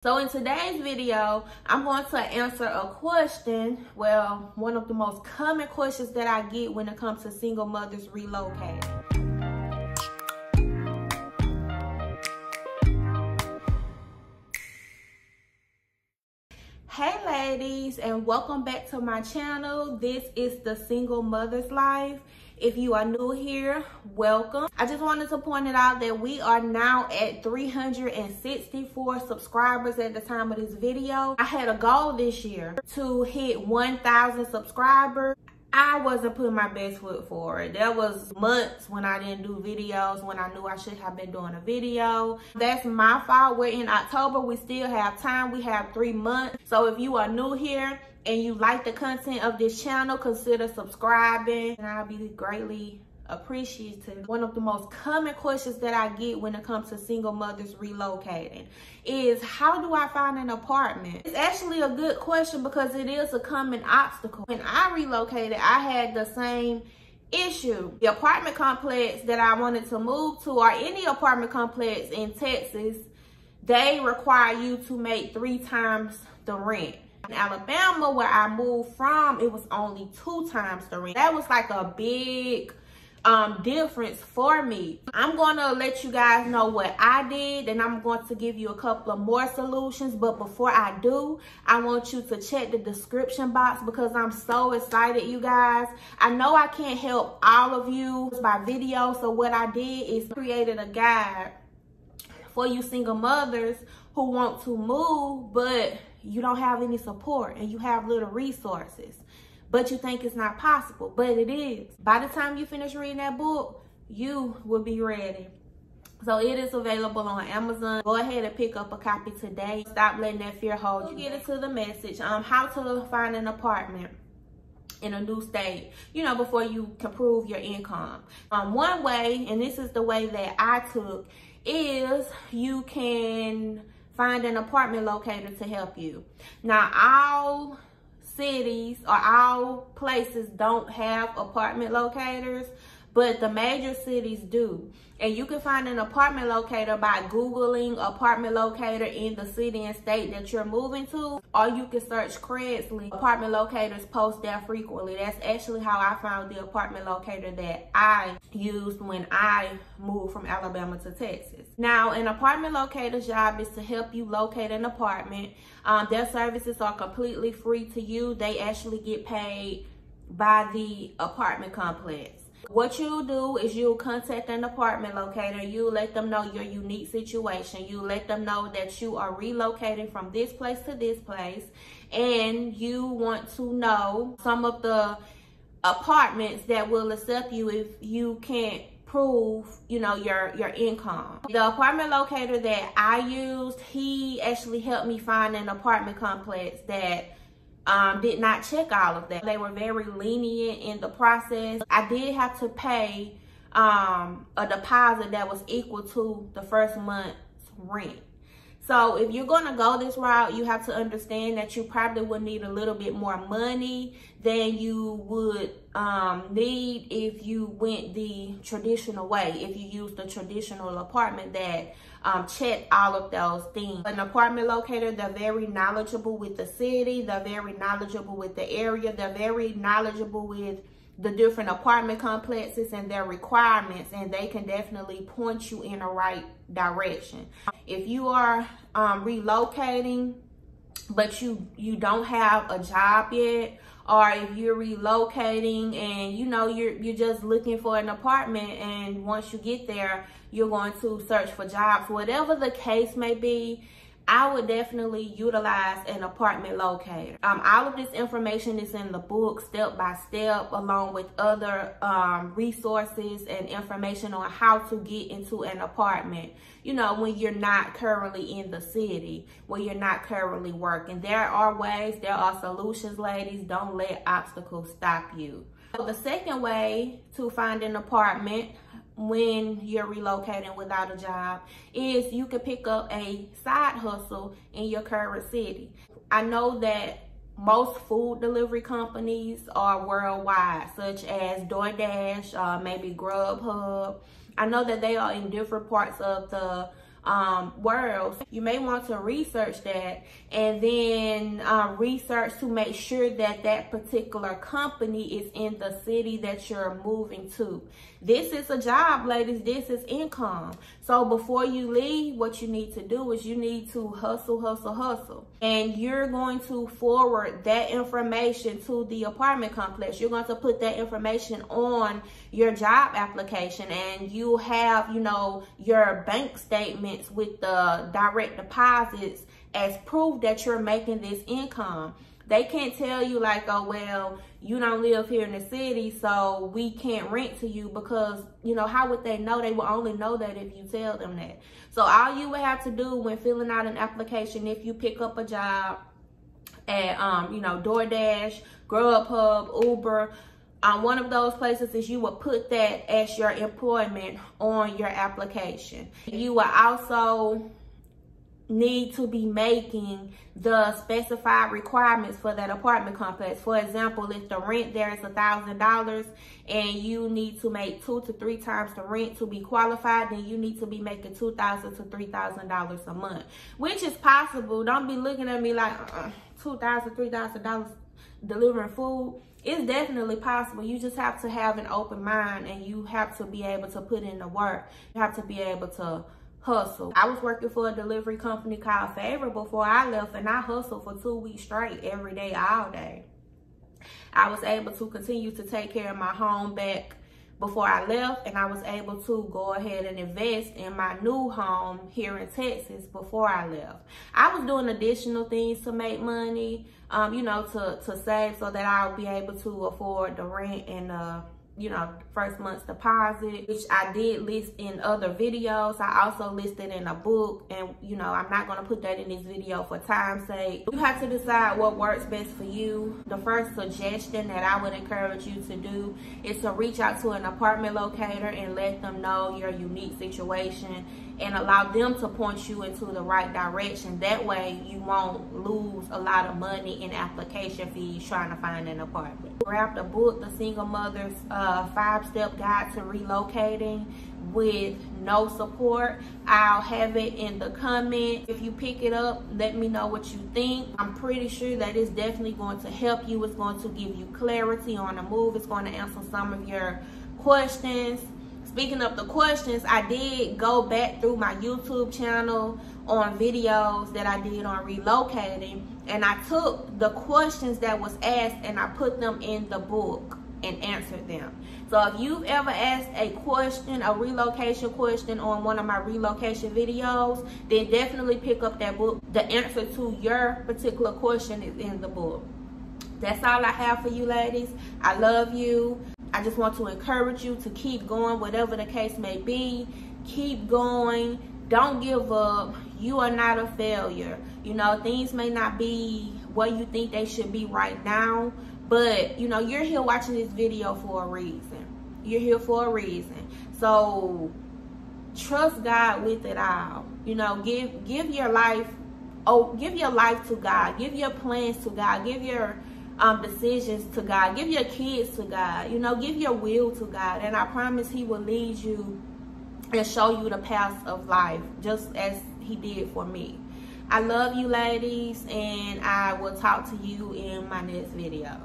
So in today's video, I'm going to answer a question, well, one of the most common questions that I get when it comes to single mothers relocating. Hey ladies, and welcome back to my channel. This is The Single Mother's Life. If you are new here, welcome. I just wanted to point it out that we are now at 364 subscribers at the time of this video. I had a goal this year to hit 1,000 subscribers. I wasn't putting my best foot forward. There was months when I didn't do videos, when I knew I should have been doing a video. That's my fault. We're in October. We still have time. We have 3 months. So if you are new here and you like the content of this channel, consider subscribing, and I'll be greatly appreciative. One of the most common questions that I get when it comes to single mothers relocating is, how do I find an apartment? It's actually a good question because it is a common obstacle. When I relocated, I had the same issue. The apartment complex that I wanted to move to, or any apartment complex in Texas, they require you to make 3 times the rent. In Alabama, where I moved from, it was only 2 times the rent. That was like a big difference for me. I'm gonna let you guys know what I did, and I'm going to give you a couple of more solutions. But before I do, I want you to check the description box because I'm so excited, you guys. I know I can't help all of you by video, so what I did is created a guide for you single mothers who want to move but you don't have any support and you have little resources, but you think it's not possible, but it is. By the time you finish reading that book, you will be ready. So it is available on Amazon. Go ahead and pick up a copy today. Stop letting that fear hold you. Get into the message. How to find an apartment in a new state, you know, before you can prove your income. One way, and this is the way that I took, is you can find an apartment locator to help you. Now, all cities or all places don't have apartment locators, but the major cities do. And you can find an apartment locator by Googling apartment locator in the city and state that you're moving to, or you can search Craigslist. Apartment locators post there frequently. That's actually how I found the apartment locator that I used when I moved from Alabama to Texas. Now, an apartment locator's job is to help you locate an apartment. Their services are completely free to you. They actually get paid by the apartment complex. What you'll do is you'll contact an apartment locator. You let them know your unique situation. You let them know that you are relocating from this place to this place, and you want to know some of the apartments that will accept you if you can't prove, you know, your income. The apartment locator that I used, he actually helped me find an apartment complex that did not check all of that. They were very lenient in the process. I did have to pay a deposit that was equal to the first month's rent. So if you're going to go this route, you have to understand that you probably would need a little bit more money than you would need if you went the traditional way, if you used the traditional apartment that check all of those things. An apartment locator, they're very knowledgeable with the city, they're very knowledgeable with the area, they're very knowledgeable with the different apartment complexes and their requirements, and they can definitely point you in the right direction. If you are relocating but you don't have a job yet, or if you're relocating and you know you're just looking for an apartment, and once you get there you're going to search for jobs, whatever the case may be, I would definitely utilize an apartment locator. All of this information is in the book step by step, along with other resources and information on how to get into an apartment, you know, when you're not currently in the city, when you're not currently working. There are ways, there are solutions, ladies. Don't let obstacles stop you. So the second way to find an apartment when you're relocating without a job is you can pick up a side hustle in your current city. I know that most food delivery companies are worldwide, such as DoorDash, maybe Grubhub. I know that they are in different parts of the worlds. You may want to research that, and then research to make sure that that particular company is in the city that you're moving to. This is a job, ladies. This is income. So before you leave, what you need to do is you need to hustle, hustle, hustle. And you're going to forward that information to the apartment complex. You're going to put that information on your job application, and you have, you know, your bank statements with the direct deposits as proof that you're making this income. They can't tell you like, oh, well, you don't live here in the city, so we can't rent to you, because, you know, how would they know? They will only know that if you tell them that. So all you would have to do when filling out an application, if you pick up a job at, you know, DoorDash, Grubhub, Uber, one of those places, is you would put that as your employment on your application. You will also need to be making the specified requirements for that apartment complex. For example, if the rent there is $1,000 and you need to make 2 to 3 times the rent to be qualified, then you need to be making $2,000 to $3,000 a month, which is possible. Don't be looking at me like $2,000, $3,000 delivering food. It's definitely possible. You just have to have an open mind, and you have to be able to put in the work. You have to be able to hustle. I was working for a delivery company called Favor before I left, and I hustled for 2 weeks straight, every day, all day. I was able to continue to take care of my home back before I left, and I was able to go ahead and invest in my new home here in Texas before I left. I was doing additional things to make money, you know, to save so that I'll be able to afford the rent and you know, first month's deposit, which I did list in other videos. I also listed in a book, and, you know, I'm not going to put that in this video for time's sake. You have to decide what works best for you. The first suggestion that I would encourage you to do is to reach out to an apartment locator and let them know your unique situation, and allow them to point you into the right direction. That way you won't lose a lot of money in application fees trying to find an apartment. Grab the book, The Single Mother's 5-Step Guide to Relocating with No Support. I'll have it in the comments. If you pick it up, let me know what you think. I'm pretty sure that it's definitely going to help you. It's going to give you clarity on the move. It's going to answer some of your questions. Speaking of the questions, I did go back through my YouTube channel on videos that I did on relocating, and I took the questions that was asked and I put them in the book and answered them. So if you've ever asked a question, a relocation question on one of my relocation videos, then definitely pick up that book. The answer to your particular question is in the book. That's all I have for you, ladies. I love you. I just want to encourage you to keep going, whatever the case may be. Keep going. Don't give up. You are not a failure. You know, things may not be what you think they should be right now, but, you know, you're here watching this video for a reason. You're here for a reason. So trust God with it all. You know, give your life, give your life to God. Give your plans to God. Give your decisions to God. Give your kids to God. You know, give your will to God, and I promise He will lead you and show you the path of life, just as He did for me. I love you, ladies, and I will talk to you in my next video.